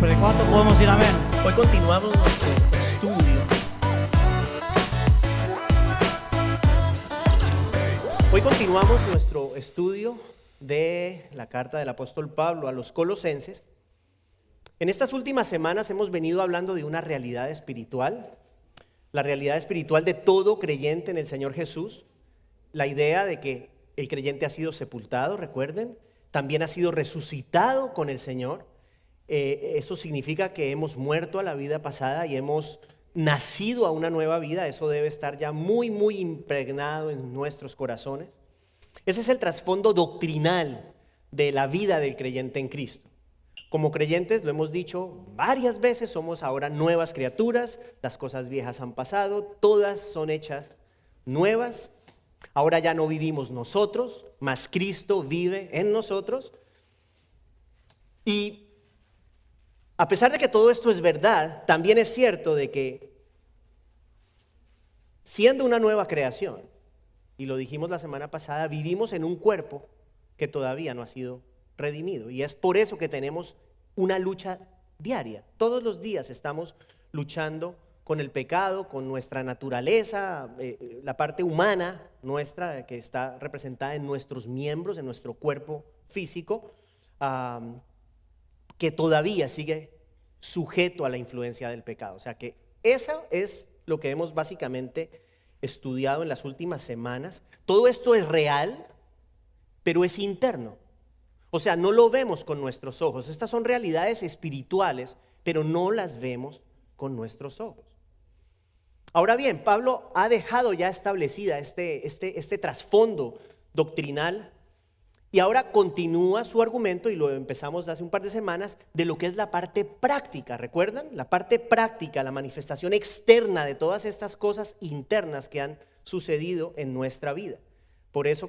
Pero ¿cuánto podemos decir amén? Hoy continuamos nuestro estudio. Hoy continuamos nuestro estudio de la carta del apóstol Pablo a los Colosenses. En estas últimas semanas hemos venido hablando de una realidad espiritual, la realidad espiritual de todo creyente en el Señor Jesús, la idea de que el creyente ha sido sepultado, recuerden, también ha sido resucitado con el Señor. Eso significa que hemos muerto a la vida pasada y hemos nacido a una nueva vida. Eso debe estar ya muy impregnado en nuestros corazones. Ese es el trasfondo doctrinal de la vida del creyente en Cristo. Como creyentes, lo hemos dicho varias veces, somos ahora nuevas criaturas, las cosas viejas han pasado, todas son hechas nuevas. Ahora ya no vivimos nosotros, mas Cristo vive en nosotros. Y a pesar de que todo esto es verdad, también es cierto de que siendo una nueva creación, y lo dijimos la semana pasada, vivimos en un cuerpo que todavía no ha sido redimido. Y es por eso que tenemos una lucha diaria. Todos los días estamos luchando con el pecado, con nuestra naturaleza, la parte humana nuestra que está representada en nuestros miembros, en nuestro cuerpo físico, que todavía sigue sujeto a la influencia del pecado. O sea que eso es lo que hemos básicamente estudiado en las últimas semanas. Todo esto es real, pero es interno. O sea, no lo vemos con nuestros ojos. Estas son realidades espirituales, pero no las vemos con nuestros ojos. Ahora bien, Pablo ha dejado ya establecida este trasfondo doctrinal y ahora continúa su argumento, y lo empezamos hace un par de semanas, de lo que es la parte práctica. ¿Recuerdan? La parte práctica, la manifestación externa de todas estas cosas internas que han sucedido en nuestra vida. Por eso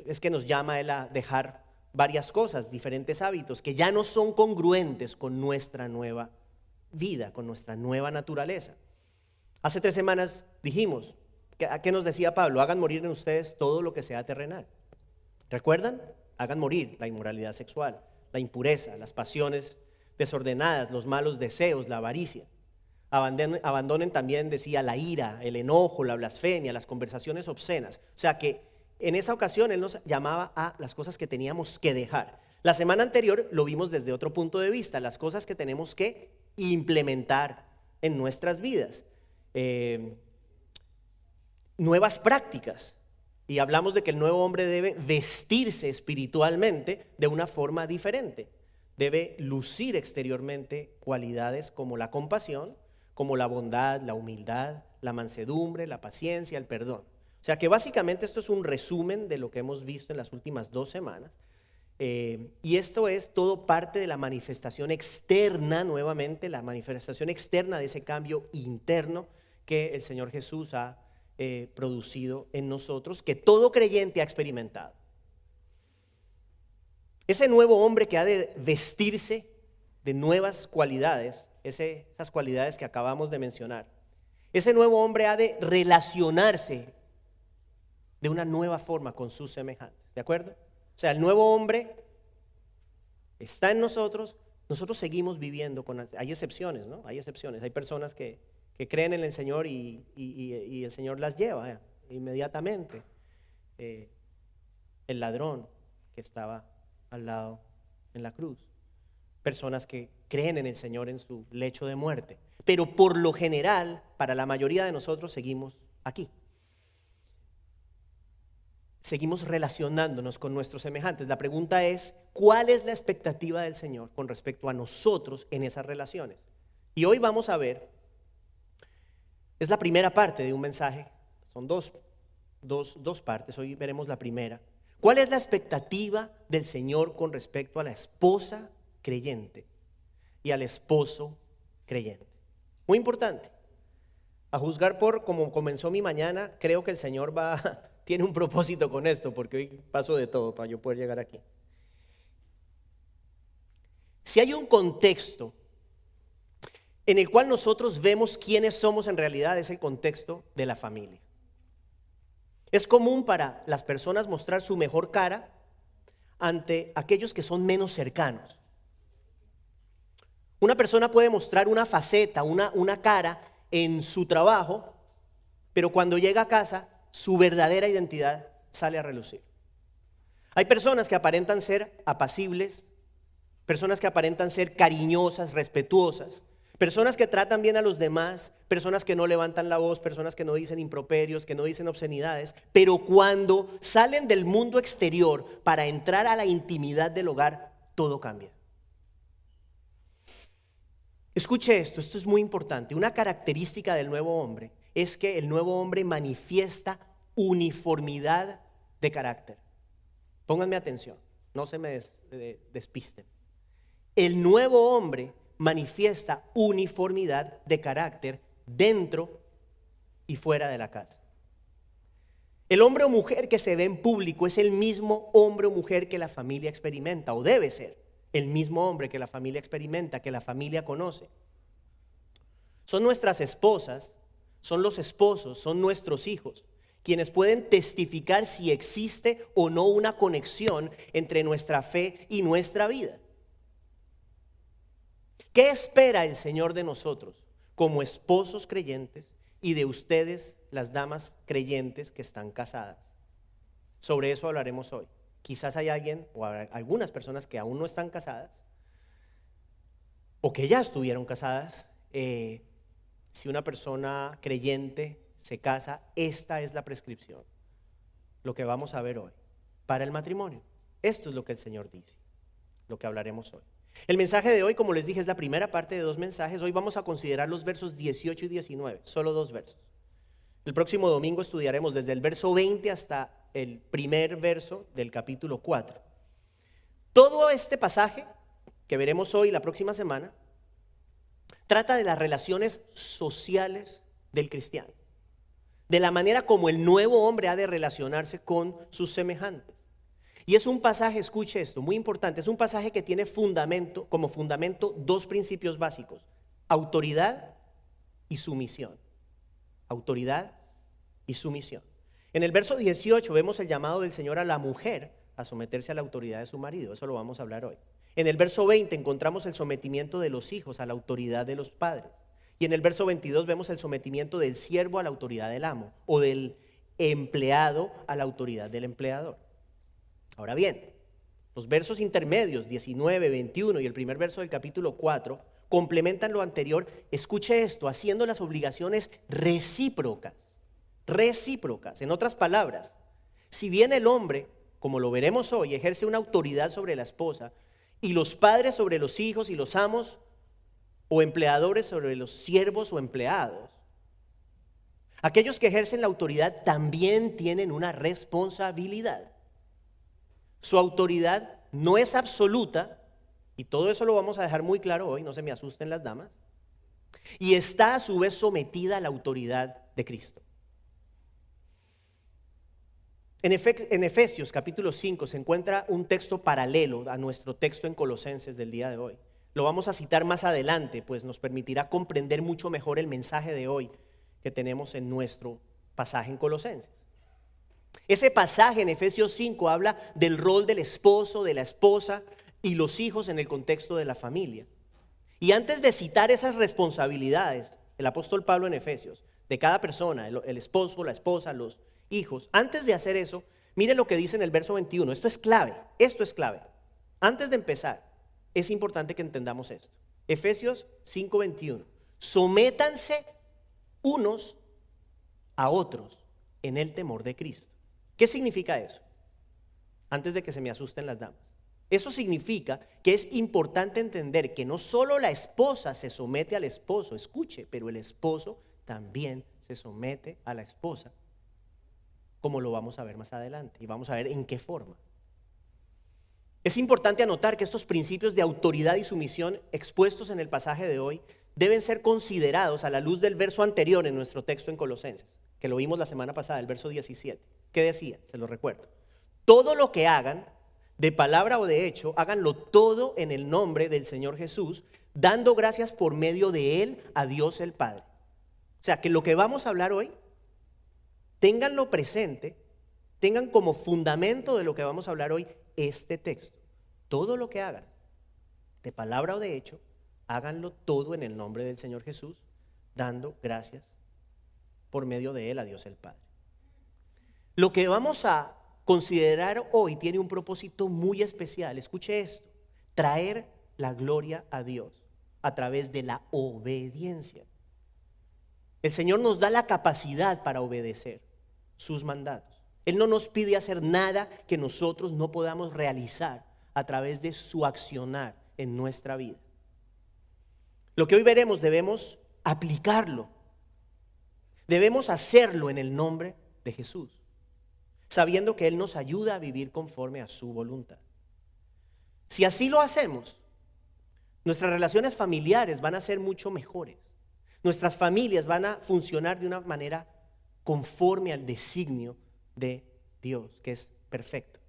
es que nos llama él a dejar varias cosas, diferentes hábitos que ya no son congruentes con nuestra nueva vida, con nuestra nueva naturaleza. Hace 3 semanas dijimos, ¿qué nos decía Pablo? Hagan morir en ustedes todo lo que sea terrenal. ¿Recuerdan? Hagan morir la inmoralidad sexual, la impureza, las pasiones desordenadas, los malos deseos, la avaricia. Abandonen también, decía, la ira, el enojo, la blasfemia, las conversaciones obscenas. O sea que en esa ocasión él nos llamaba a las cosas que teníamos que dejar. La semana anterior lo vimos desde otro punto de vista, las cosas que tenemos que implementar en nuestras vidas. Nuevas prácticas, y hablamos de que el nuevo hombre debe vestirse espiritualmente de una forma diferente, debe lucir exteriormente cualidades como la compasión, como la bondad, la humildad, la mansedumbre, la paciencia, el perdón. O sea que básicamente esto es un resumen de lo que hemos visto en las últimas 2 semanas. Y esto es todo parte de la manifestación externa, nuevamente, la manifestación externa de ese cambio interno que el Señor Jesús ha producido en nosotros, que todo creyente ha experimentado. Ese nuevo hombre que ha de vestirse de nuevas cualidades, esas cualidades que acabamos de mencionar, ese nuevo hombre ha de relacionarse de una nueva forma con sus semejantes, ¿de acuerdo? O sea, el nuevo hombre está en nosotros, nosotros seguimos viviendo, hay excepciones, ¿no? Hay excepciones, hay personas que creen en el Señor y el Señor las lleva inmediatamente. El ladrón que estaba al lado en la cruz. Personas que creen en el Señor en su lecho de muerte. Pero por lo general, para la mayoría de nosotros seguimos aquí. Seguimos relacionándonos con nuestros semejantes. La pregunta es, ¿cuál es la expectativa del Señor con respecto a nosotros en esas relaciones? Y hoy vamos a ver, es la primera parte de un mensaje, son dos partes, hoy veremos la primera. ¿Cuál es la expectativa del Señor con respecto a la esposa creyente y al esposo creyente? Muy importante. A juzgar por cómo comenzó mi mañana, creo que el Señor tiene un propósito con esto, porque hoy paso de todo para yo poder llegar aquí. Si hay un contexto en el cual nosotros vemos quiénes somos en realidad, es el contexto de la familia. Es común para las personas mostrar su mejor cara ante aquellos que son menos cercanos. Una persona puede mostrar una faceta, una cara en su trabajo, pero cuando llega a casa, su verdadera identidad sale a relucir. Hay personas que aparentan ser apacibles, personas que aparentan ser cariñosas, respetuosas, personas que tratan bien a los demás, personas que no levantan la voz, personas que no dicen improperios, que no dicen obscenidades, pero cuando salen del mundo exterior para entrar a la intimidad del hogar, todo cambia. Escuche esto es muy importante. Una característica del nuevo hombre es que el nuevo hombre manifiesta uniformidad de carácter. Pónganme atención, no se me despisten. El nuevo hombre manifiesta uniformidad de carácter dentro y fuera de la casa. El hombre o mujer que se ve en público es el mismo hombre o mujer que la familia experimenta, o debe ser el mismo hombre que la familia experimenta, que la familia conoce. Son nuestras esposas, son los esposos, son nuestros hijos, quienes pueden testificar si existe o no una conexión entre nuestra fe y nuestra vida. ¿Qué espera el Señor de nosotros como esposos creyentes y de ustedes, las damas creyentes que están casadas? Sobre eso hablaremos hoy. Quizás hay alguien o algunas personas que aún no están casadas o que ya estuvieron casadas. Si una persona creyente se casa, esta es la prescripción, lo que vamos a ver hoy para el matrimonio. Esto es lo que el Señor dice, lo que hablaremos hoy. El mensaje de hoy, como les dije, es la primera parte de 2 mensajes. Hoy vamos a considerar los versos 18 y 19, solo 2 versos. El próximo domingo estudiaremos desde el verso 20 hasta el primer verso del capítulo 4. Todo este pasaje que veremos hoy y la próxima semana trata de las relaciones sociales del cristiano, de la manera como el nuevo hombre ha de relacionarse con sus semejantes. Y es un pasaje, escuche esto, muy importante, es un pasaje que tiene como fundamento 2 principios básicos: autoridad y sumisión. Autoridad y sumisión. En el verso 18 vemos el llamado del Señor a la mujer a someterse a la autoridad de su marido. Eso lo vamos a hablar hoy. En el verso 20 encontramos el sometimiento de los hijos a la autoridad de los padres. Y en el verso 22 vemos el sometimiento del siervo a la autoridad del amo, o del empleado a la autoridad del empleador. Ahora bien, los versos intermedios 19, 21 y el primer verso del capítulo 4 complementan lo anterior. Escuche esto, haciendo las obligaciones recíprocas. Recíprocas. En otras palabras, si bien el hombre, como lo veremos hoy, ejerce una autoridad sobre la esposa, y los padres sobre los hijos, y los amos o empleadores sobre los siervos o empleados, aquellos que ejercen la autoridad también tienen una responsabilidad. Su autoridad no es absoluta, y todo eso lo vamos a dejar muy claro hoy, no se me asusten las damas, y está a su vez sometida a la autoridad de Cristo. En Efesios capítulo 5 se encuentra un texto paralelo a nuestro texto en Colosenses del día de hoy. Lo vamos a citar más adelante, pues nos permitirá comprender mucho mejor el mensaje de hoy que tenemos en nuestro pasaje en Colosenses. Ese pasaje en Efesios 5 habla del rol del esposo, de la esposa y los hijos en el contexto de la familia. Y antes de citar esas responsabilidades, el apóstol Pablo en Efesios, de cada persona, el esposo, la esposa, los hijos, antes de hacer eso, mire lo que dice en el verso 21. Esto es clave, esto es clave. Antes de empezar, es importante que entendamos esto. Efesios 5:21. Sométanse unos a otros en el temor de Cristo. ¿Qué significa eso? Antes de que se me asusten las damas. Eso significa que es importante entender que no solo la esposa se somete al esposo, escuche, pero el esposo también se somete a la esposa, como lo vamos a ver más adelante, y vamos a ver en qué forma. Es importante anotar que estos principios de autoridad y sumisión expuestos en el pasaje de hoy deben ser considerados a la luz del verso anterior en nuestro texto en Colosenses, que lo vimos la semana pasada, el verso 17. ¿Qué decía? Se lo recuerdo. Todo lo que hagan, de palabra o de hecho, háganlo todo en el nombre del Señor Jesús, dando gracias por medio de Él a Dios el Padre. O sea, que lo que vamos a hablar hoy, ténganlo presente, tengan como fundamento de lo que vamos a hablar hoy este texto. Todo lo que hagan, de palabra o de hecho, háganlo todo en el nombre del Señor Jesús, dando gracias por medio de Él a Dios el Padre. Lo que vamos a considerar hoy tiene un propósito muy especial. Escuche esto: traer la gloria a Dios a través de la obediencia. El Señor nos da la capacidad para obedecer sus mandatos. Él no nos pide hacer nada que nosotros no podamos realizar a través de su accionar en nuestra vida. Lo que hoy veremos debemos aplicarlo. Debemos hacerlo en el nombre de Jesús, sabiendo que Él nos ayuda a vivir conforme a su voluntad. Si así lo hacemos, nuestras relaciones familiares van a ser mucho mejores. Nuestras familias van a funcionar de una manera conforme al designio de Dios, que es perfecto.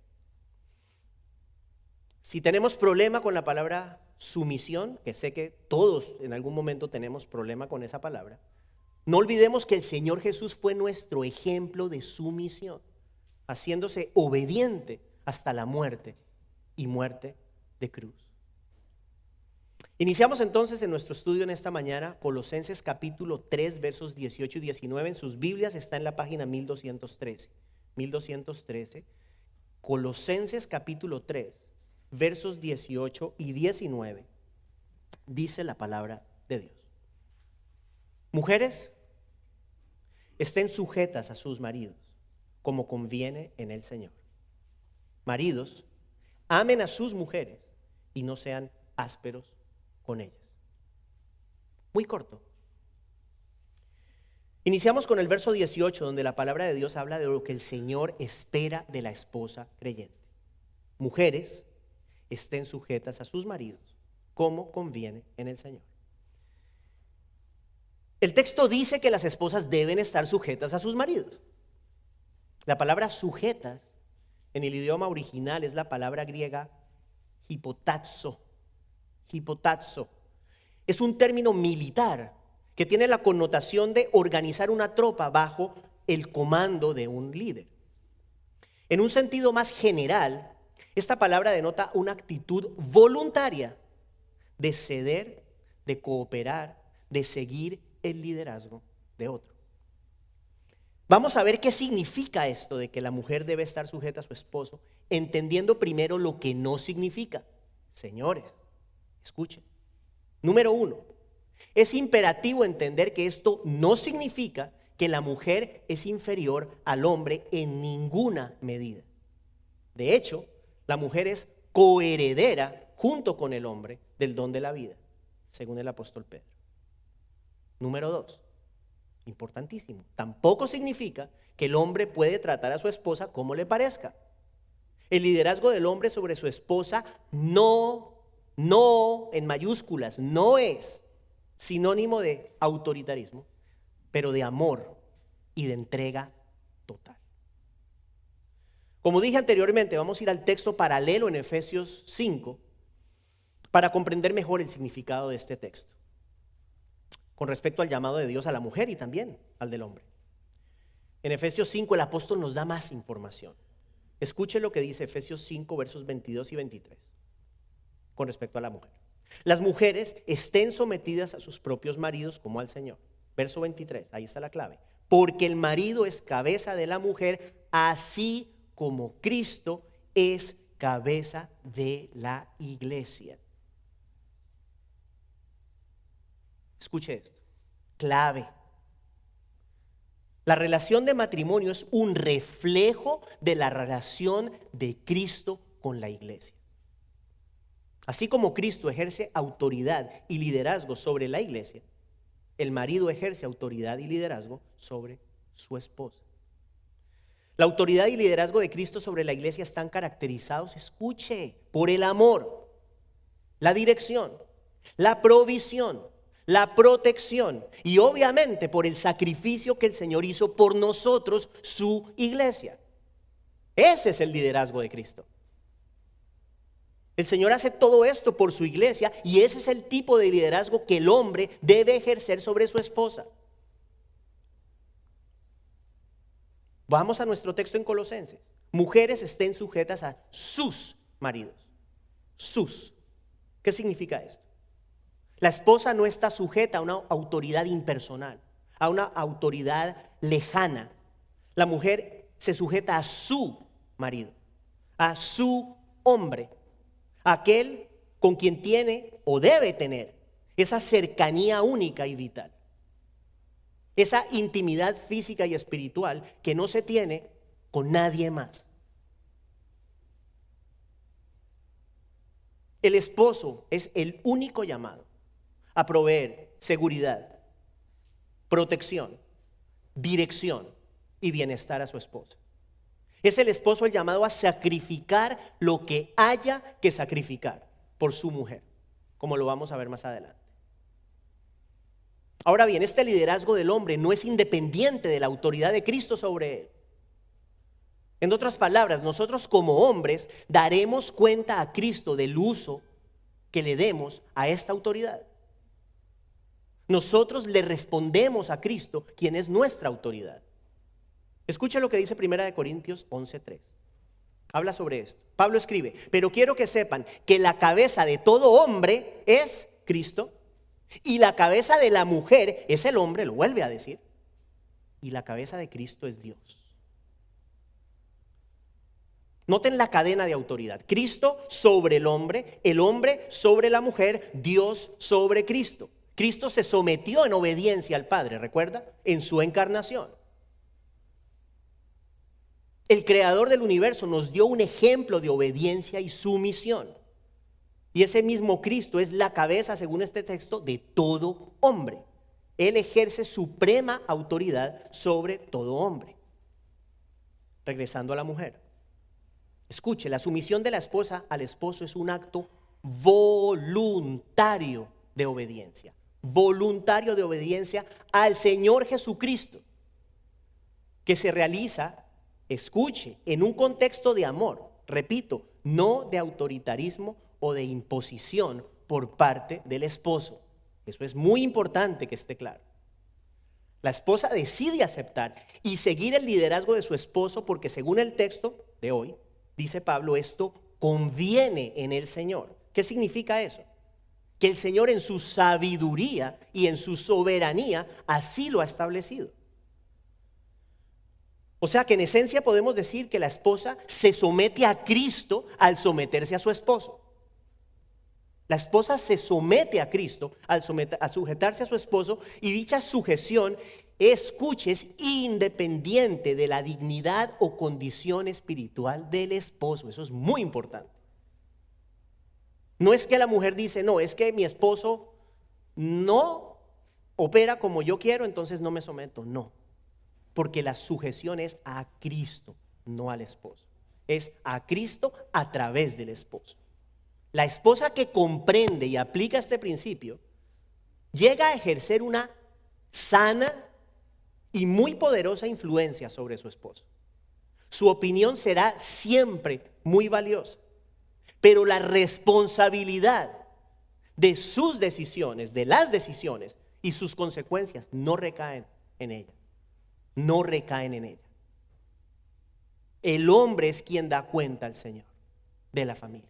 Si tenemos problema con la palabra sumisión, que sé que todos en algún momento tenemos problema con esa palabra, no olvidemos que el Señor Jesús fue nuestro ejemplo de sumisión, haciéndose obediente hasta la muerte y muerte de cruz. Iniciamos entonces en nuestro estudio en esta mañana Colosenses capítulo 3 versos 18 y 19. En sus Biblias está en la página 1213. Colosenses capítulo 3 versos 18 y 19. Dice la palabra de Dios: mujeres, estén sujetas a sus maridos, como conviene en el Señor. Maridos, amen a sus mujeres y no sean ásperos con ellas. Muy corto. Iniciamos con el verso 18, donde la palabra de Dios habla de lo que el Señor espera de la esposa creyente. Mujeres, estén sujetas a sus maridos, como conviene en el Señor. El texto dice que las esposas deben estar sujetas a sus maridos. La palabra sujetas en el idioma original es la palabra griega hipotazo. Hipotazo es un término militar que tiene la connotación de organizar una tropa bajo el comando de un líder. En un sentido más general, esta palabra denota una actitud voluntaria de ceder, de cooperar, de seguir el liderazgo de otro. Vamos a ver qué significa esto de que la mujer debe estar sujeta a su esposo, entendiendo primero lo que no significa. Señores, escuchen. Número 1, es imperativo entender que esto no significa que la mujer es inferior al hombre en ninguna medida. De hecho, la mujer es coheredera junto con el hombre del don de la vida, según el apóstol Pedro. Número 2, importantísimo, tampoco significa que el hombre puede tratar a su esposa como le parezca. El liderazgo del hombre sobre su esposa no en mayúsculas, no es sinónimo de autoritarismo, pero de amor y de entrega total. Como dije anteriormente, vamos a ir al texto paralelo en Efesios 5 para comprender mejor el significado de este texto con respecto al llamado de Dios a la mujer y también al del hombre. En Efesios 5 el apóstol nos da más información. Escuche lo que dice Efesios 5 versos 22 y 23 con respecto a la mujer. Las mujeres estén sometidas a sus propios maridos como al Señor. Verso 23, ahí está la clave. Porque el marido es cabeza de la mujer, así como Cristo es cabeza de la iglesia. Escuche esto, clave. La relación de matrimonio es un reflejo de la relación de Cristo con la iglesia. Así como Cristo ejerce autoridad y liderazgo sobre la iglesia, el marido ejerce autoridad y liderazgo sobre su esposa. La autoridad y liderazgo de Cristo sobre la iglesia están caracterizados, escuche, por el amor, la dirección, la provisión, la protección y obviamente por el sacrificio que el Señor hizo por nosotros, su iglesia. Ese es el liderazgo de Cristo. El Señor hace todo esto por su iglesia y ese es el tipo de liderazgo que el hombre debe ejercer sobre su esposa. Vamos a nuestro texto en Colosenses. Mujeres estén sujetas a sus maridos. Sus. ¿Qué significa esto? La esposa no está sujeta a una autoridad impersonal, a una autoridad lejana. La mujer se sujeta a su marido, a su hombre, a aquel con quien tiene o debe tener esa cercanía única y vital, esa intimidad física y espiritual que no se tiene con nadie más. El esposo es el único llamado a proveer seguridad, protección, dirección y bienestar a su esposa. Es el esposo el llamado a sacrificar lo que haya que sacrificar por su mujer, como lo vamos a ver más adelante. Ahora bien, este liderazgo del hombre no es independiente de la autoridad de Cristo sobre él. En otras palabras, nosotros como hombres daremos cuenta a Cristo del uso que le demos a esta autoridad. Nosotros le respondemos a Cristo, quien es nuestra autoridad. Escucha lo que dice 1 Corintios 11:3. Habla sobre esto. Pablo escribe: pero quiero que sepan que la cabeza de todo hombre es Cristo, y la cabeza de la mujer es el hombre, lo vuelve a decir, y la cabeza de Cristo es Dios. Noten la cadena de autoridad: Cristo sobre el hombre sobre la mujer, Dios sobre Cristo. Cristo se sometió en obediencia al Padre, ¿recuerda? En su encarnación. El creador del universo nos dio un ejemplo de obediencia y sumisión. Y ese mismo Cristo es la cabeza, según este texto, de todo hombre. Él ejerce suprema autoridad sobre todo hombre. Regresando a la mujer. Escuche, la sumisión de la esposa al esposo es un acto voluntario de obediencia. Voluntario de obediencia al Señor Jesucristo, que se realiza, escuche, en un contexto de amor, repito, no de autoritarismo o de imposición por parte del esposo. Eso es muy importante que esté claro. La esposa decide aceptar y seguir el liderazgo de su esposo porque, según el texto de hoy, dice Pablo, esto conviene en el Señor. ¿Qué significa eso? Que el Señor en su sabiduría y en su soberanía así lo ha establecido. O sea que en esencia podemos decir que la esposa se somete a Cristo al someterse a su esposo. La esposa se somete a Cristo al sujetarse a su esposo, y dicha sujeción, escuche, es independiente de la dignidad o condición espiritual del esposo. Eso es muy importante. No es que la mujer dice: no, es que mi esposo no opera como yo quiero, entonces no me someto. No, porque la sujeción es a Cristo, no al esposo. Es a Cristo a través del esposo. La esposa que comprende y aplica este principio llega a ejercer una sana y muy poderosa influencia sobre su esposo. Su opinión será siempre muy valiosa, pero la responsabilidad de sus decisiones, de las decisiones y sus consecuencias no recaen en ella. No recaen en ella. El hombre es quien da cuenta al Señor de la familia.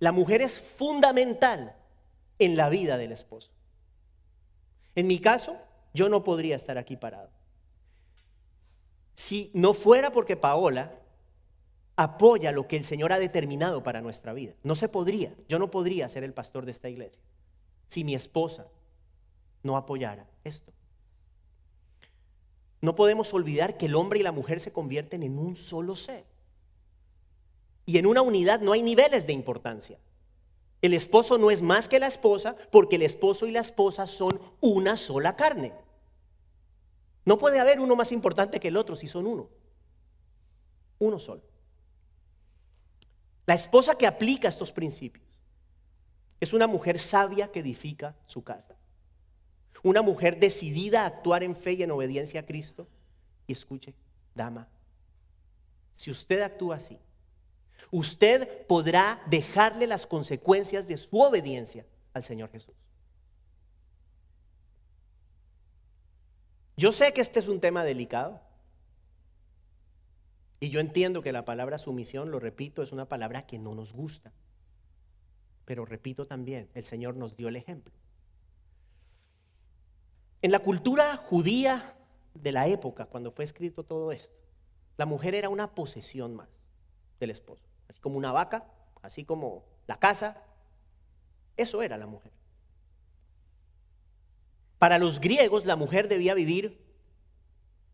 La mujer es fundamental en la vida del esposo. En mi caso, yo no podría estar aquí parado si no fuera porque Paola apoya lo que el Señor ha determinado para nuestra vida. No se podría, yo no podría ser el pastor de esta iglesia si mi esposa no apoyara esto. No podemos olvidar que el hombre y la mujer se convierten en un solo ser. Y en una unidad no hay niveles de importancia. El esposo no es más que la esposa, porque el esposo y la esposa son una sola carne. No puede haber uno más importante que el otro si son uno solo. La esposa que aplica estos principios es una mujer sabia que edifica su casa. Una mujer decidida a actuar en fe y en obediencia a Cristo. Y escuche, dama, si usted actúa así, usted podrá dejarle las consecuencias de su obediencia al Señor Jesús. Yo sé que este es un tema delicado. Y yo entiendo que la palabra sumisión, lo repito, es una palabra que no nos gusta. pero repito también, el Señor nos dio el ejemplo. En la cultura judía de la época, cuando fue escrito todo esto, la mujer era una posesión más del esposo, así como una vaca, así como la casa, eso era la mujer. Para los griegos la mujer debía vivir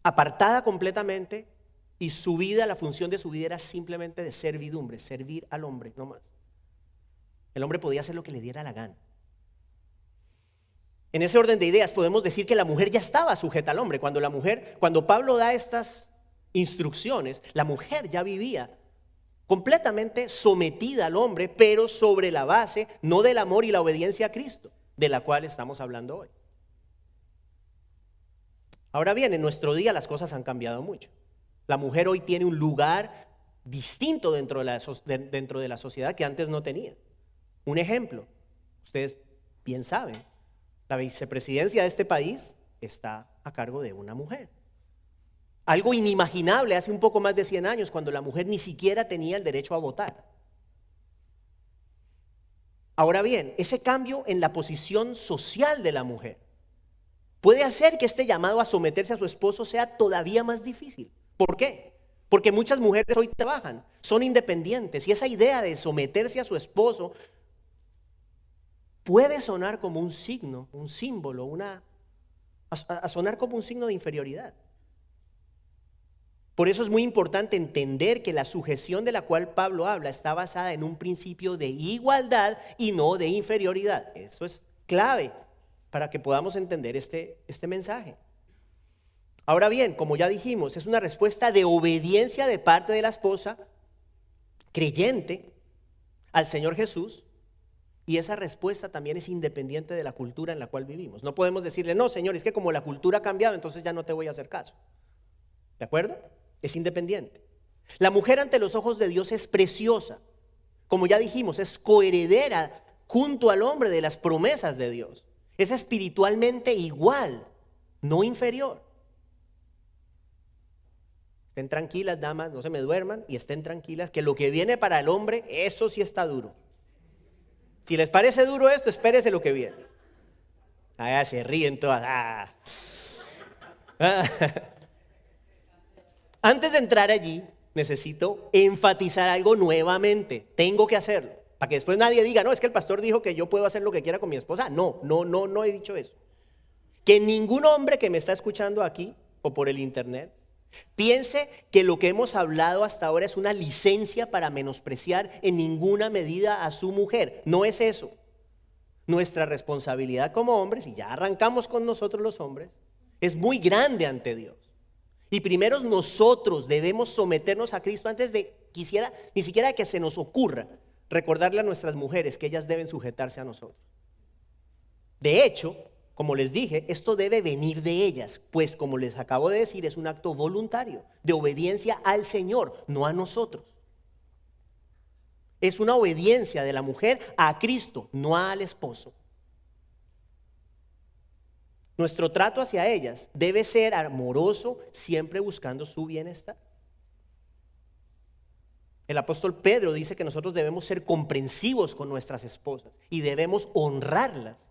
apartada completamente y su vida, la función de su vida era simplemente de servidumbre, servir al hombre, no más. El hombre podía hacer lo que le diera la gana. En ese orden de ideas podemos decir que la mujer ya estaba sujeta al hombre. Cuando Pablo da estas instrucciones, la mujer ya vivía completamente sometida al hombre, pero sobre la base no del amor y la obediencia a Cristo, de la cual estamos hablando hoy. Ahora bien, en nuestro día las cosas han cambiado mucho. La mujer hoy tiene un lugar distinto dentro de la sociedad que antes no tenía. Un ejemplo, ustedes bien saben, la vicepresidencia de este país está a cargo de una mujer. Algo inimaginable hace un poco más de 100 años, cuando la mujer ni siquiera tenía el derecho a votar. Ahora bien, ese cambio en la posición social de la mujer puede hacer que este llamado a someterse a su esposo sea todavía más difícil. ¿Por qué? Porque muchas mujeres hoy trabajan, son independientes, y esa idea de someterse a su esposo puede sonar como un signo, un símbolo, a sonar como un signo de inferioridad. Por eso es muy importante entender que la sujeción de la cual Pablo habla está basada en un principio de igualdad y no de inferioridad. Eso es clave para que podamos entender este mensaje. Ahora bien, como ya dijimos, es una respuesta de obediencia de parte de la esposa creyente al Señor Jesús, y esa respuesta también es independiente de la cultura en la cual vivimos. No podemos decirle, no, Señor, es que como la cultura ha cambiado, entonces ya no te voy a hacer caso. ¿De acuerdo? Es independiente. La mujer ante los ojos de Dios es preciosa. Como ya dijimos, es coheredera junto al hombre de las promesas de Dios. Es espiritualmente igual, no inferior. Estén tranquilas, damas, no se me duerman, y estén tranquilas que lo que viene para el hombre, eso sí está duro. Si les parece duro esto, espérese lo que viene. Ah, se ríen todas. Antes de entrar allí, necesito enfatizar algo nuevamente. Tengo que hacerlo, para que después nadie diga, no, es que el pastor dijo que yo puedo hacer lo que quiera con mi esposa. No he dicho eso. Que ningún hombre que me está escuchando aquí o por el internet piense que lo que hemos hablado hasta ahora es una licencia para menospreciar en ninguna medida a su mujer. No es eso. Nuestra responsabilidad como hombres, y ya arrancamos con nosotros los hombres, es muy grande ante Dios. Y primero nosotros debemos someternos a Cristo antes de ni siquiera que se nos ocurra recordarle a nuestras mujeres que ellas deben sujetarse a nosotros. De hecho, como les dije, esto debe venir de ellas, pues como les acabo de decir, es un acto voluntario de obediencia al Señor, no a nosotros. Es una obediencia de la mujer a Cristo, no al esposo. Nuestro trato hacia ellas debe ser amoroso, siempre buscando su bienestar. El apóstol Pedro dice que nosotros debemos ser comprensivos con nuestras esposas y debemos honrarlas,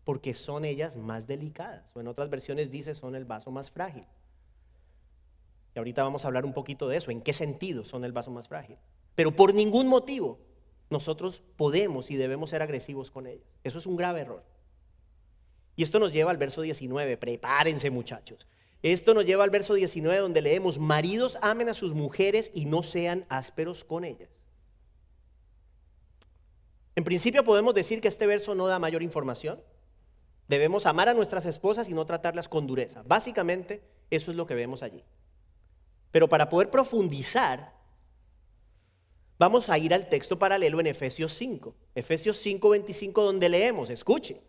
porque son ellas más delicadas, o en otras versiones dice son el vaso más frágil. Y ahorita vamos a hablar un poquito de eso, en qué sentido son el vaso más frágil. Pero por ningún motivo nosotros podemos y debemos ser agresivos con ellas. Eso es un grave error. Y esto nos lleva al verso 19, prepárense muchachos. Esto nos lleva al verso 19 donde leemos, maridos amen a sus mujeres y no sean ásperos con ellas. En principio podemos decir que este verso no da mayor información. Debemos amar a nuestras esposas y no tratarlas con dureza. Básicamente, eso es lo que vemos allí. Pero para poder profundizar, vamos a ir al texto paralelo en Efesios 5. Efesios 5:25, donde leemos, escuche.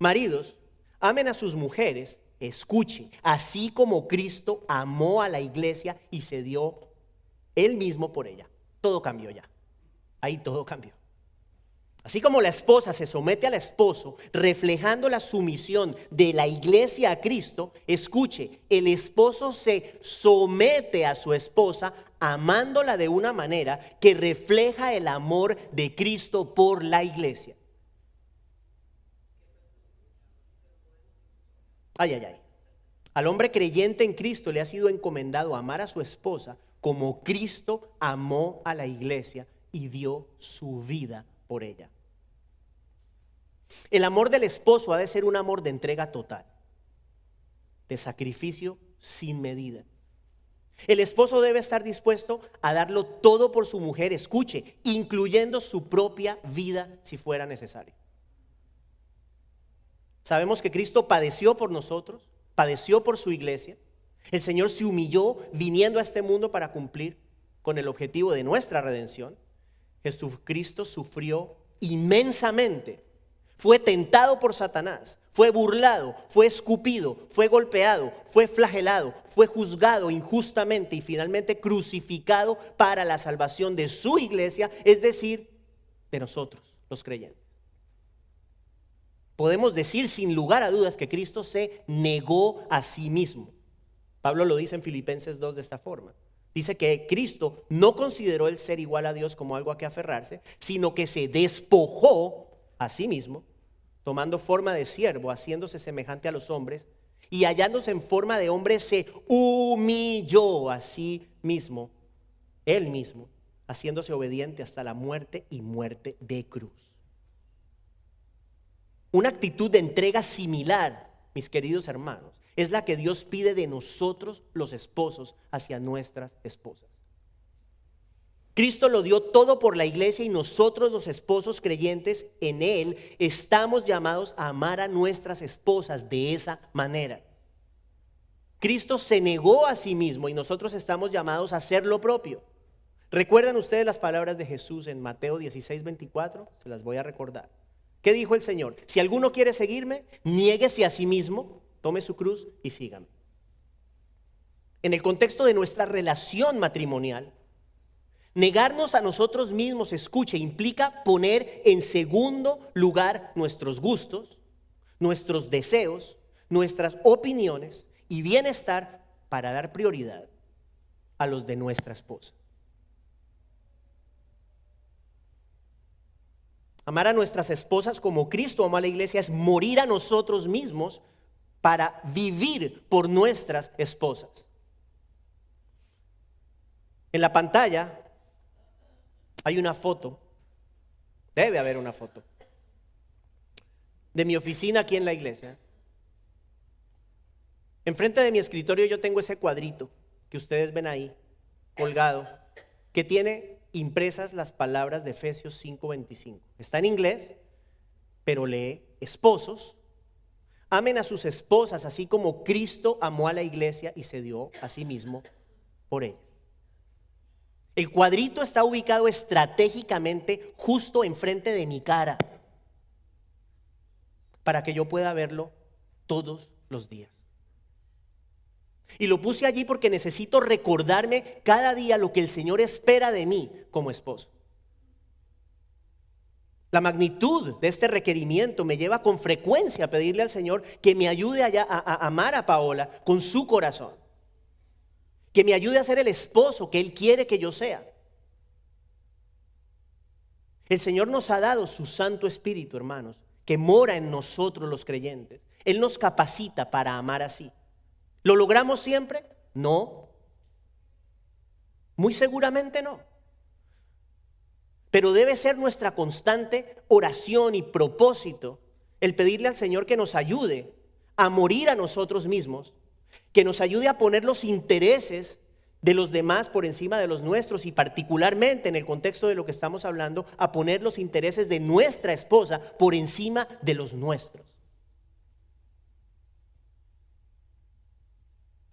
Maridos, amen a sus mujeres, escuche, así como Cristo amó a la iglesia y se dio él mismo por ella. Todo cambió ya. Ahí todo cambió. Así como la esposa se somete al esposo, reflejando la sumisión de la iglesia a Cristo, escuche, el esposo se somete a su esposa amándola de una manera que refleja el amor de Cristo por la iglesia. Ay, ay, ay. Al hombre creyente en Cristo le ha sido encomendado amar a su esposa como Cristo amó a la iglesia y dio su vida por ella. El amor del esposo ha de ser un amor de entrega total, de sacrificio sin medida. El esposo debe estar dispuesto a darlo todo por su mujer, escuche, incluyendo su propia vida si fuera necesario. Sabemos que Cristo padeció por nosotros, padeció por su iglesia. El Señor se humilló viniendo a este mundo para cumplir con el objetivo de nuestra redención. Jesucristo sufrió inmensamente. Fue tentado por Satanás, fue burlado, fue escupido, fue golpeado, fue flagelado, fue juzgado injustamente y finalmente crucificado para la salvación de su iglesia, es decir, de nosotros, los creyentes. Podemos decir sin lugar a dudas que Cristo se negó a sí mismo. Pablo lo dice en Filipenses 2 de esta forma. Dice que Cristo no consideró el ser igual a Dios como algo a que aferrarse, sino que se despojó a sí mismo, tomando forma de siervo, haciéndose semejante a los hombres, y hallándose en forma de hombre se humilló a sí mismo, él mismo, haciéndose obediente hasta la muerte y muerte de cruz. Una actitud de entrega similar, mis queridos hermanos, es la que Dios pide de nosotros los esposos hacia nuestras esposas. Cristo lo dio todo por la iglesia y nosotros los esposos creyentes en Él estamos llamados a amar a nuestras esposas de esa manera. Cristo se negó a sí mismo y nosotros estamos llamados a hacer lo propio. ¿Recuerdan ustedes las palabras de Jesús en Mateo 16:24? Se las voy a recordar. ¿Qué dijo el Señor? Si alguno quiere seguirme, niéguese a sí mismo, tome su cruz y sígame. En el contexto de nuestra relación matrimonial, negarnos a nosotros mismos, escuche, implica poner en segundo lugar nuestros gustos, nuestros deseos, nuestras opiniones y bienestar para dar prioridad a los de nuestra esposa. Amar a nuestras esposas como Cristo amó a la iglesia es morir a nosotros mismos para vivir por nuestras esposas. En la pantalla hay una foto, debe haber una foto, de mi oficina aquí en la iglesia. Enfrente de mi escritorio yo tengo ese cuadrito que ustedes ven ahí, colgado, que tiene impresas las palabras de Efesios 5:25. Está en inglés, pero lee: esposos, amen a sus esposas así como Cristo amó a la iglesia y se dio a sí mismo por ella. El cuadrito está ubicado estratégicamente justo enfrente de mi cara para que yo pueda verlo todos los días. Y lo puse allí porque necesito recordarme cada día lo que el Señor espera de mí como esposo. La magnitud de este requerimiento me lleva con frecuencia a pedirle al Señor que me ayude a amar a Paola con su corazón. Que me ayude a ser el esposo que Él quiere que yo sea. El Señor nos ha dado su Santo Espíritu, hermanos, que mora en nosotros los creyentes. Él nos capacita para amar así. ¿Lo logramos siempre? No. Muy seguramente no. Pero debe ser nuestra constante oración y propósito el pedirle al Señor que nos ayude a morir a nosotros mismos, que nos ayude a poner los intereses de los demás por encima de los nuestros y particularmente en el contexto de lo que estamos hablando, a poner los intereses de nuestra esposa por encima de los nuestros.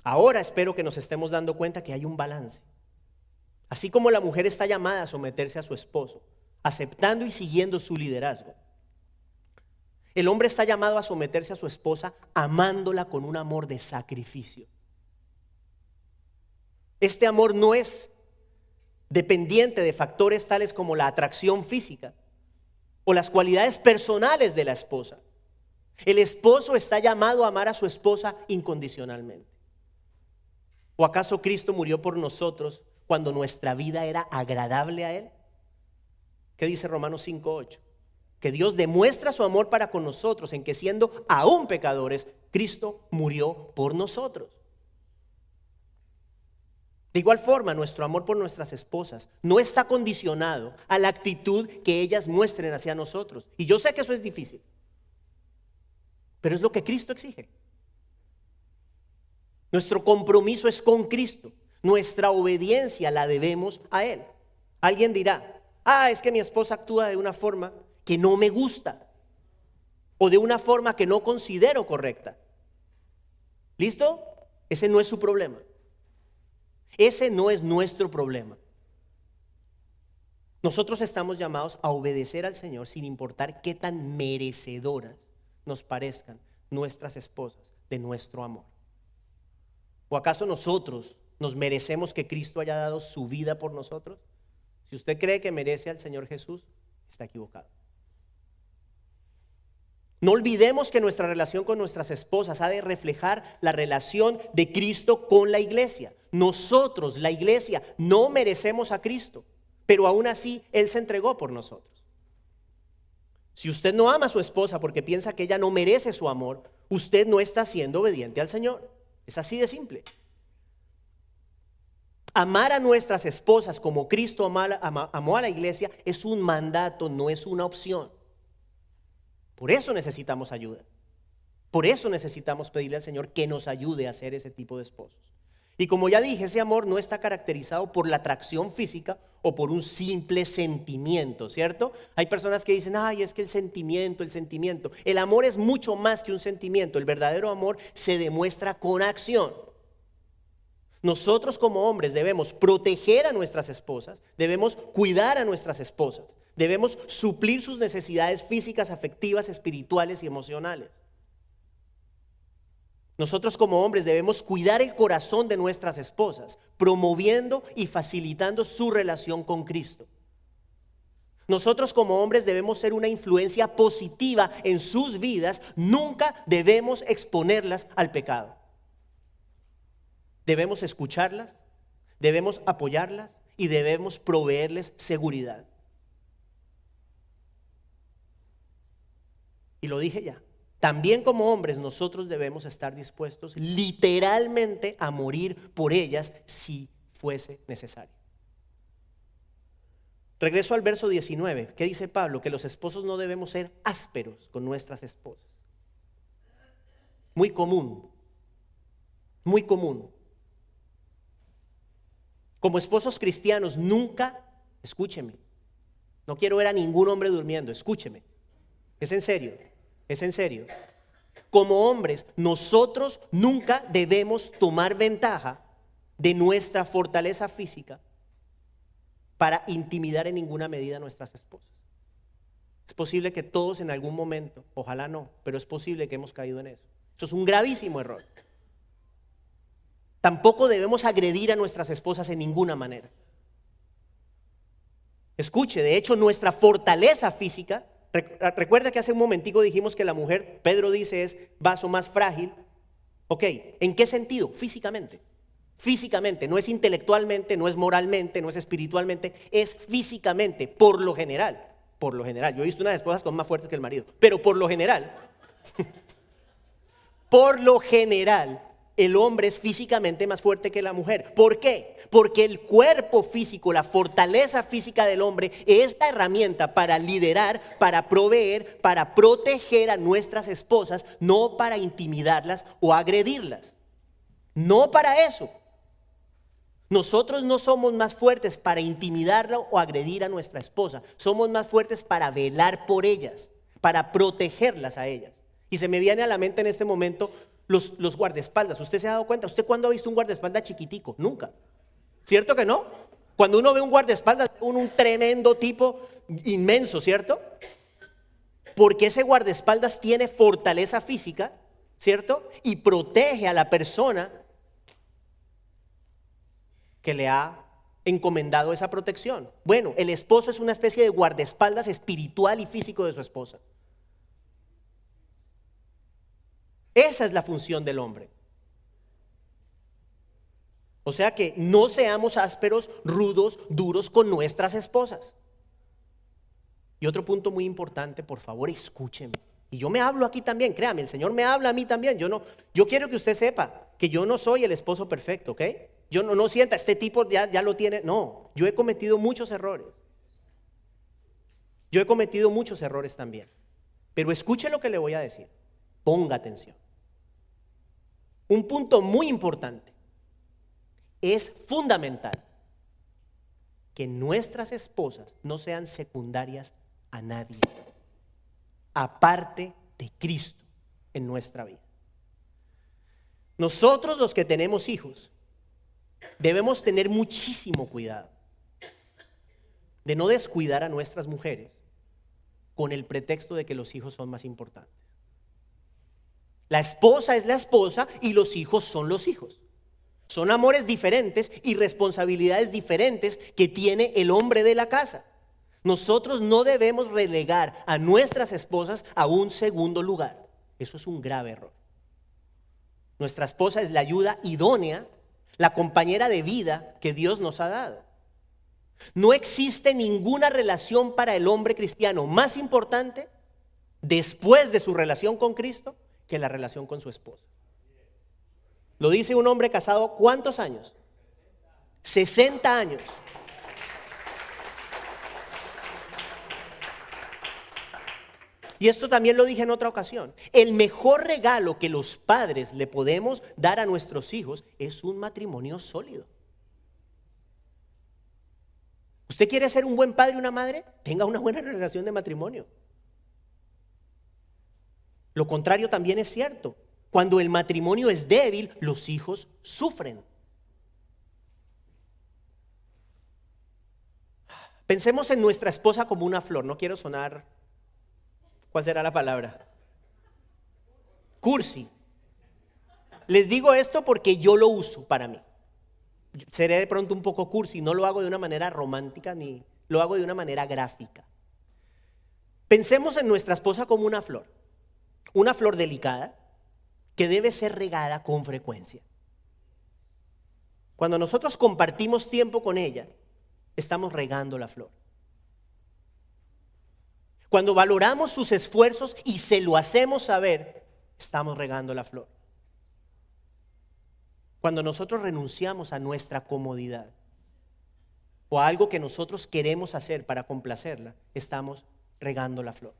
Ahora espero que nos estemos dando cuenta que hay un balance. Así como la mujer está llamada a someterse a su esposo, aceptando y siguiendo su liderazgo, el hombre está llamado a someterse a su esposa amándola con un amor de sacrificio. Este amor no es dependiente de factores tales como la atracción física o las cualidades personales de la esposa. El esposo está llamado a amar a su esposa incondicionalmente. ¿O acaso Cristo murió por nosotros cuando nuestra vida era agradable a Él? ¿Qué dice Romanos 5:8? Que Dios demuestra su amor para con nosotros en que siendo aún pecadores, Cristo murió por nosotros. De igual forma, nuestro amor por nuestras esposas no está condicionado a la actitud que ellas muestren hacia nosotros. Y yo sé que eso es difícil, pero es lo que Cristo exige. Nuestro compromiso es con Cristo. Nuestra obediencia la debemos a Él. Alguien dirá, es que mi esposa actúa de una forma que no me gusta o de una forma que no considero correcta. ¿Listo? Ese no es su problema. Ese no es nuestro problema. Nosotros estamos llamados a obedecer al Señor sin importar qué tan merecedoras nos parezcan nuestras esposas de nuestro amor. ¿O acaso nosotros nos merecemos que Cristo haya dado su vida por nosotros? Si usted cree que merece al Señor Jesús, está equivocado. No olvidemos que nuestra relación con nuestras esposas ha de reflejar la relación de Cristo con la iglesia. Nosotros, la iglesia, no merecemos a Cristo, pero aún así Él se entregó por nosotros. Si usted no ama a su esposa porque piensa que ella no merece su amor, usted no está siendo obediente al Señor. Es así de simple. Amar a nuestras esposas como Cristo amó a la iglesia es un mandato, no es una opción. Por eso necesitamos ayuda. Por eso necesitamos pedirle al Señor que nos ayude a ser ese tipo de esposos. Y como ya dije, ese amor no está caracterizado por la atracción física o por un simple sentimiento, ¿cierto? Hay personas que dicen, es que el sentimiento. El amor es mucho más que un sentimiento. El verdadero amor se demuestra con acción. Nosotros como hombres debemos proteger a nuestras esposas, debemos cuidar a nuestras esposas, debemos suplir sus necesidades físicas, afectivas, espirituales y emocionales. Nosotros como hombres debemos cuidar el corazón de nuestras esposas, promoviendo y facilitando su relación con Cristo. Nosotros como hombres debemos ser una influencia positiva en sus vidas, nunca debemos exponerlas al pecado. Debemos escucharlas, debemos apoyarlas y debemos proveerles seguridad. Y lo dije ya, también como hombres nosotros debemos estar dispuestos literalmente a morir por ellas si fuese necesario. Regreso al verso 19, ¿qué dice Pablo? Que los esposos no debemos ser ásperos con nuestras esposas. Muy común, muy común. Como esposos cristianos nunca, escúcheme, no quiero ver a ningún hombre durmiendo, escúcheme, es en serio, es en serio. Como hombres nosotros nunca debemos tomar ventaja de nuestra fortaleza física para intimidar en ninguna medida a nuestras esposas. Es posible que todos en algún momento, ojalá no, pero es posible que hemos caído en eso. Eso es un gravísimo error. Tampoco debemos agredir a nuestras esposas en ninguna manera. Escuche, de hecho nuestra fortaleza física, recuerda que hace un momentico dijimos que la mujer, Pedro dice, es vaso más frágil. Ok, ¿en qué sentido? Físicamente. Físicamente, no es intelectualmente, no es moralmente, no es espiritualmente, es físicamente, por lo general. Por lo general, yo he visto unas esposas con más fuertes que el marido, pero por lo general, por lo general, el hombre es físicamente más fuerte que la mujer. ¿Por qué? Porque el cuerpo físico, la fortaleza física del hombre es la herramienta para liderar, para proveer, para proteger a nuestras esposas, no para intimidarlas o agredirlas. No para eso. Nosotros no somos más fuertes para intimidarla o agredir a nuestra esposa. Somos más fuertes para velar por ellas, para protegerlas a ellas. Y se me viene a la mente en este momento los guardaespaldas. ¿Usted se ha dado cuenta? ¿Usted cuándo ha visto un guardaespaldas chiquitico? Nunca. ¿Cierto que no? Cuando uno ve un guardaespaldas, un tremendo tipo inmenso, ¿cierto? Porque ese guardaespaldas tiene fortaleza física, ¿cierto? Y protege a la persona que le ha encomendado esa protección. Bueno, el esposo es una especie de guardaespaldas espiritual y físico de su esposa. Esa es la función del hombre. O sea que no seamos ásperos, rudos, duros con nuestras esposas. Y otro punto muy importante, por favor, escúcheme. Y yo me hablo aquí también, créame, el Señor me habla a mí también. Yo quiero que usted sepa que yo no soy el esposo perfecto, ¿ok? Yo no sienta, este tipo ya lo tiene. No, yo he cometido muchos errores. Yo he cometido muchos errores también. Pero escuche lo que le voy a decir. Ponga atención. Un punto muy importante. Es fundamental que nuestras esposas no sean secundarias a nadie, aparte de Cristo en nuestra vida. Nosotros los que tenemos hijos debemos tener muchísimo cuidado de no descuidar a nuestras mujeres con el pretexto de que los hijos son más importantes. La esposa es la esposa y los hijos son los hijos. Son amores diferentes y responsabilidades diferentes que tiene el hombre de la casa. Nosotros no debemos relegar a nuestras esposas a un segundo lugar. Eso es un grave error. Nuestra esposa es la ayuda idónea, la compañera de vida que Dios nos ha dado. No existe ninguna relación para el hombre cristiano más importante después de su relación con Cristo que la relación con su esposa. Lo dice un hombre casado, ¿cuántos años? 60 años. Y esto también lo dije en otra ocasión. El mejor regalo que los padres le podemos dar a nuestros hijos es un matrimonio sólido. ¿Usted quiere ser un buen padre y una madre? Tenga una buena relación de matrimonio. Lo contrario también es cierto. Cuando el matrimonio es débil, los hijos sufren. Pensemos en nuestra esposa como una flor. No quiero sonar, ¿cuál será la palabra? Cursi. Les digo esto porque yo lo uso para mí. Seré de pronto un poco cursi, no lo hago de una manera romántica ni lo hago de una manera gráfica. Pensemos en nuestra esposa como una flor delicada que debe ser regada con frecuencia. Cuando nosotros compartimos tiempo con ella, estamos regando la flor. Cuando valoramos sus esfuerzos y se lo hacemos saber, estamos regando la flor. Cuando nosotros renunciamos a nuestra comodidad o a algo que nosotros queremos hacer para complacerla, estamos regando la flor.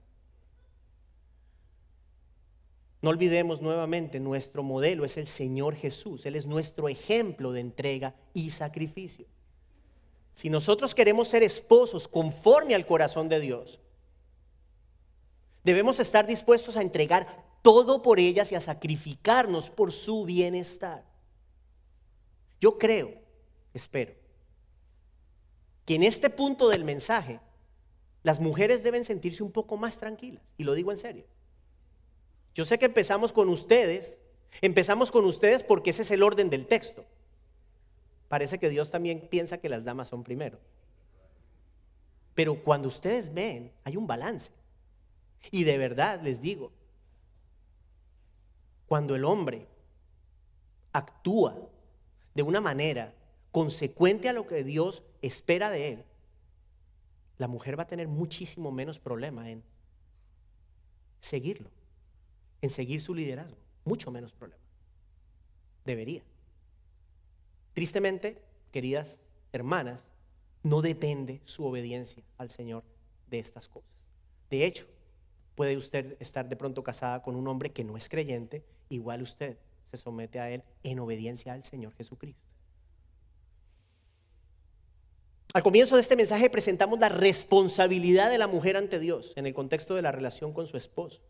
No olvidemos nuevamente, nuestro modelo es el Señor Jesús. Él es nuestro ejemplo de entrega y sacrificio. Si nosotros queremos ser esposos conforme al corazón de Dios, debemos estar dispuestos a entregar todo por ellas y a sacrificarnos por su bienestar. Yo creo, espero, que en este punto del mensaje las mujeres deben sentirse un poco más tranquilas, y lo digo en serio. Yo sé que empezamos con ustedes porque ese es el orden del texto. Parece que Dios también piensa que las damas son primero. Pero cuando ustedes ven, hay un balance. Y de verdad les digo, cuando el hombre actúa de una manera consecuente a lo que Dios espera de él, la mujer va a tener muchísimo menos problema en seguirlo, en seguir su liderazgo, mucho menos problema. Debería. Tristemente, queridas hermanas, no depende su obediencia al Señor de estas cosas. De hecho, puede usted estar de pronto casada con un hombre que no es creyente, igual usted se somete a él en obediencia al Señor Jesucristo. Al comienzo de este mensaje presentamos la responsabilidad de la mujer ante Dios en el contexto de la relación con su esposo.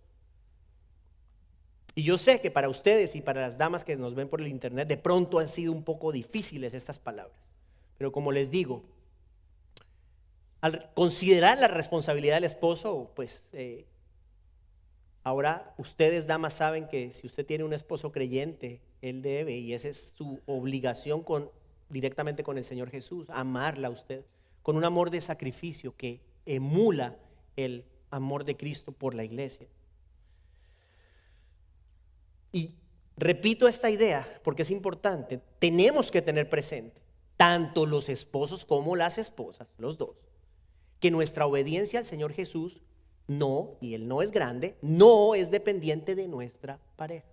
Y yo sé que para ustedes y para las damas que nos ven por el internet de pronto han sido un poco difíciles estas palabras. Pero como les digo, al considerar la responsabilidad del esposo, pues ahora ustedes damas saben que si usted tiene un esposo creyente, él debe, y esa es su obligación directamente con el Señor Jesús, amarla a usted con un amor de sacrificio que emula el amor de Cristo por la iglesia. Y Repito esta idea porque es importante. Tenemos que tener presente, tanto los esposos como las esposas, los dos, que nuestra obediencia al Señor Jesús no, y Él no es grande, no es dependiente de nuestra pareja.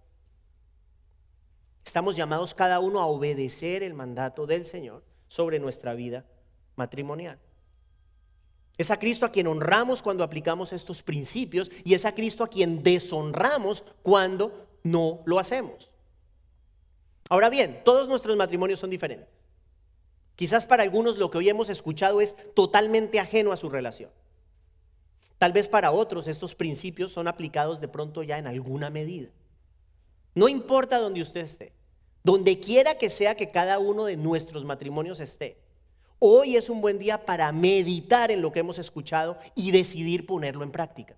Estamos llamados cada uno a obedecer el mandato del Señor sobre nuestra vida matrimonial. Es a Cristo a quien honramos cuando aplicamos estos principios y es a Cristo a quien deshonramos cuando no lo hacemos. Ahora bien, todos nuestros matrimonios son diferentes. Quizás para algunos lo que hoy hemos escuchado es totalmente ajeno a su relación. Tal vez para otros estos principios son aplicados de pronto ya en alguna medida. No importa donde usted esté, donde quiera que sea que cada uno de nuestros matrimonios esté, hoy es un buen día para meditar en lo que hemos escuchado y decidir ponerlo en práctica.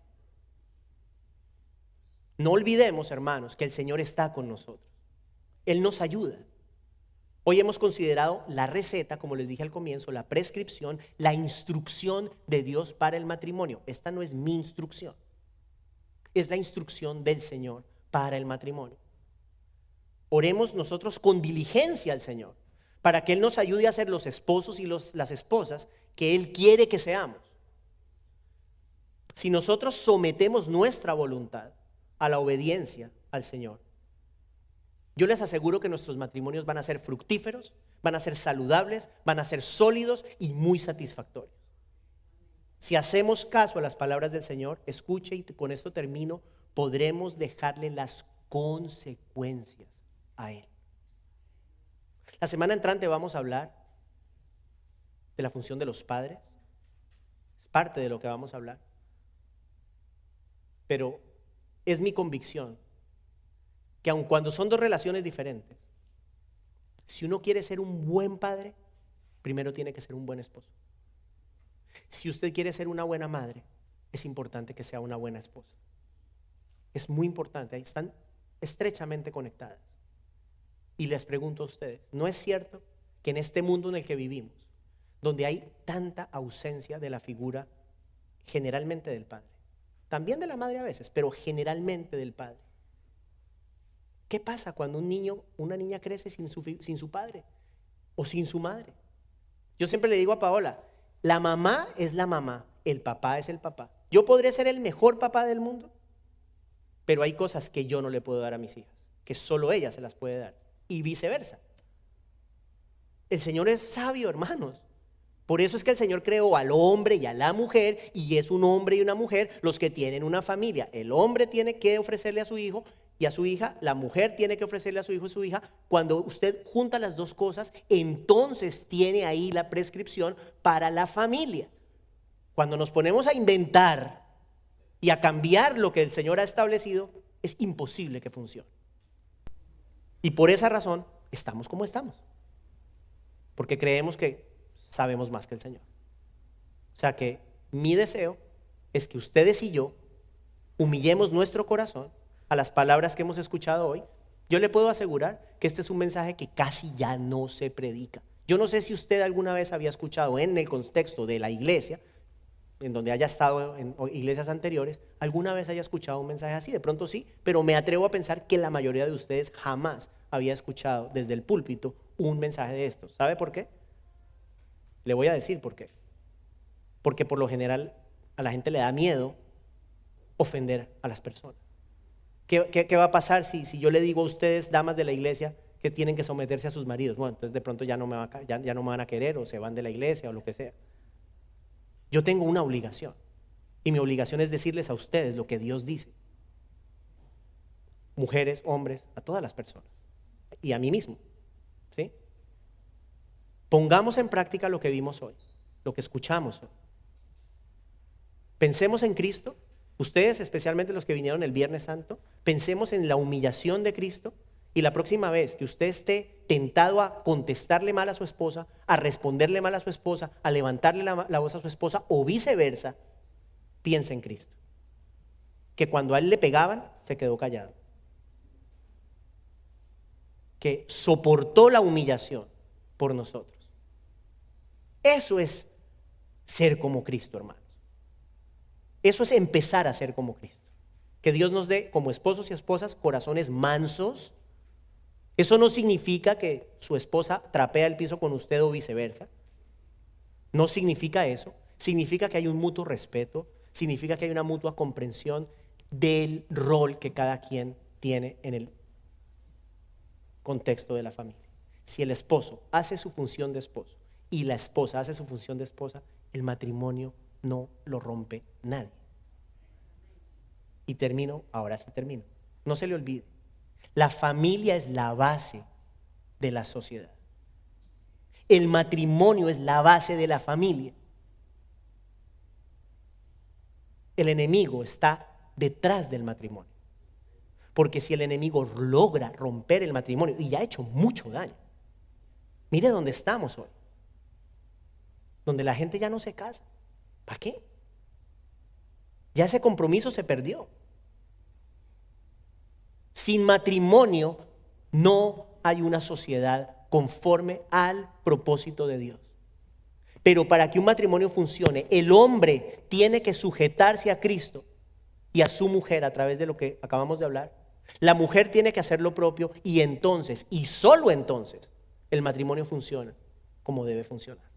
No olvidemos, hermanos, que el Señor está con nosotros. Él nos ayuda. Hoy hemos considerado la receta, como les dije al comienzo, la prescripción, la instrucción de Dios para el matrimonio. Esta no es mi instrucción, es la instrucción del Señor para el matrimonio. Oremos nosotros con diligencia al Señor para que Él nos ayude a ser los esposos y las esposas que Él quiere que seamos. Si nosotros sometemos nuestra voluntad a la obediencia al Señor, yo les aseguro que nuestros matrimonios van a ser fructíferos, van a ser saludables, van a ser sólidos y muy satisfactorios. Si hacemos caso a las palabras del Señor, escuche y con esto termino, podremos dejarle las consecuencias a Él. La semana entrante vamos a hablar de la función de los padres. Es parte de lo que vamos a hablar. Pero es mi convicción que aun cuando son dos relaciones diferentes, si uno quiere ser un buen padre, primero tiene que ser un buen esposo. Si usted quiere ser una buena madre, es importante que sea una buena esposa. Es muy importante, están estrechamente conectadas. Y les pregunto a ustedes, ¿no es cierto que en este mundo en el que vivimos, donde hay tanta ausencia de la figura generalmente del padre, también de la madre a veces, pero generalmente del padre? ¿Qué pasa cuando un niño, una niña crece sin su padre o sin su madre? Yo siempre le digo a Paola, la mamá es la mamá, el papá es el papá. Yo podré ser el mejor papá del mundo, pero hay cosas que yo no le puedo dar a mis hijas, que solo ella se las puede dar, y viceversa. El Señor es sabio, hermanos. Por eso es que el Señor creó al hombre y a la mujer, y es un hombre y una mujer los que tienen una familia. El hombre tiene que ofrecerle a su hijo y a su hija, la mujer tiene que ofrecerle a su hijo y su hija. Cuando usted junta las dos cosas, entonces tiene ahí la prescripción para la familia. Cuando nos ponemos a inventar y a cambiar lo que el Señor ha establecido, es imposible que funcione. Y por esa razón estamos como estamos, porque creemos que sabemos más que el Señor. O sea que mi deseo es que ustedes y yo humillemos nuestro corazón a las palabras que hemos escuchado hoy. Yo le puedo asegurar que este es un mensaje que casi ya no se predica. Yo no sé si usted alguna vez había escuchado en el contexto de la iglesia, en donde haya estado en iglesias anteriores, alguna vez haya escuchado un mensaje así. De pronto sí, pero me atrevo a pensar que la mayoría de ustedes jamás había escuchado desde el púlpito un mensaje de estos. ¿Sabe por qué? Le voy a decir por qué. Porque por lo general a la gente le da miedo ofender a las personas. ¿Qué va a pasar si yo le digo a ustedes, damas de la iglesia, que tienen que someterse a sus maridos? Bueno, entonces de pronto ya no me van a querer, o se van de la iglesia o lo que sea. Yo tengo una obligación, y mi obligación es decirles a ustedes lo que Dios dice. Mujeres, hombres, a todas las personas, y a mí mismo, ¿sí? Pongamos en práctica lo que vimos hoy, lo que escuchamos hoy. Pensemos en Cristo, ustedes, especialmente los que vinieron el Viernes Santo, pensemos en la humillación de Cristo. Y la próxima vez que usted esté tentado a contestarle mal a su esposa, a responderle mal a su esposa, a levantarle la voz a su esposa o viceversa, piense en Cristo, que cuando a Él le pegaban se quedó callado, que soportó la humillación por nosotros. Eso es ser como Cristo, hermanos. Eso es empezar a ser como Cristo. Que Dios nos dé como esposos y esposas corazones mansos, Eso no significa que su esposa trapea el piso con usted o viceversa. No significa eso. Significa que hay un mutuo respeto, significa que hay una mutua comprensión del rol que cada quien tiene en el contexto de la familia. Si el esposo hace su función de esposo y la esposa hace su función de esposa, el matrimonio no lo rompe nadie. Y termino, ahora sí termino. No se le olvide, la familia es la base de la sociedad. El matrimonio es la base de la familia. El enemigo está detrás del matrimonio. Porque si el enemigo logra romper el matrimonio, y ya ha hecho mucho daño, mire dónde estamos hoy, donde la gente ya no se casa. ¿Para qué? Ya ese compromiso se perdió. Sin matrimonio no hay una sociedad conforme al propósito de Dios. Pero para que un matrimonio funcione, el hombre tiene que sujetarse a Cristo y a su mujer a través de lo que acabamos de hablar. La mujer tiene que hacer lo propio y entonces, y solo entonces, el matrimonio funciona como debe funcionar.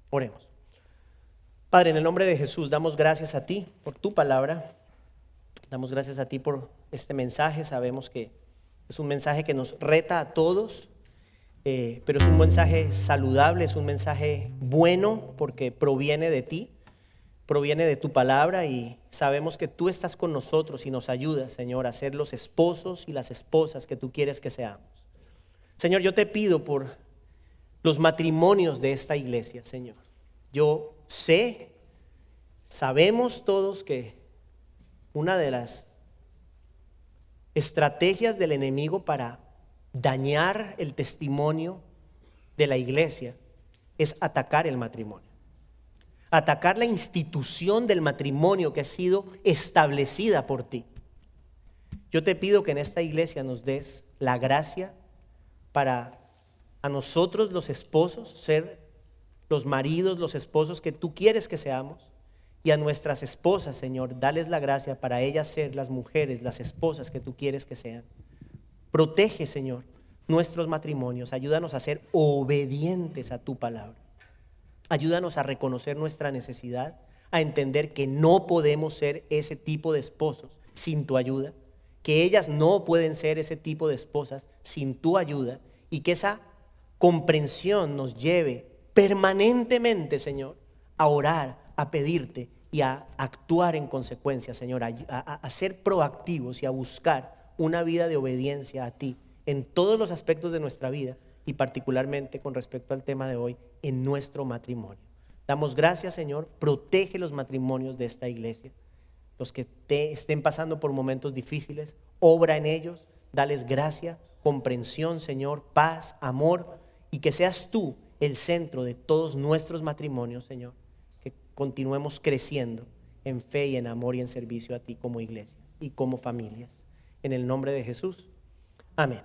Oremos. Padre, en el nombre de Jesús, damos gracias a ti por tu palabra. Damos gracias a ti por este mensaje. Sabemos que es un mensaje que nos reta a todos, pero es un mensaje saludable, es un mensaje bueno porque proviene de ti, proviene de tu palabra y sabemos que tú estás con nosotros y nos ayudas, Señor, a ser los esposos y las esposas que tú quieres que seamos. Señor, yo te pido por los matrimonios de esta iglesia, Señor. Yo sabemos todos que una de las estrategias del enemigo para dañar el testimonio de la iglesia es atacar el matrimonio. Atacar la institución del matrimonio que ha sido establecida por ti. Yo te pido que en esta iglesia nos des la gracia para a nosotros los esposos ser los maridos, los esposos que tú quieres que seamos, y a nuestras esposas, Señor, dales la gracia para ellas ser las mujeres, las esposas que tú quieres que sean. Protege, Señor, nuestros matrimonios, ayúdanos a ser obedientes a tu palabra. Ayúdanos a reconocer nuestra necesidad, a entender que no podemos ser ese tipo de esposos sin tu ayuda, que ellas no pueden ser ese tipo de esposas sin tu ayuda, y que esa comprensión nos lleve permanentemente, Señor, a orar, a pedirte y a actuar en consecuencia, Señor, a ser proactivos y a buscar una vida de obediencia a ti en todos los aspectos de nuestra vida y particularmente con respecto al tema de hoy, en nuestro matrimonio. Damos gracias, Señor, protege los matrimonios de esta iglesia, los que estén pasando por momentos difíciles, obra en ellos, dales gracia, comprensión, Señor, paz, amor, y que seas tú el centro de todos nuestros matrimonios, Señor, que continuemos creciendo en fe y en amor y en servicio a ti como iglesia y como familias. En el nombre de Jesús, amén.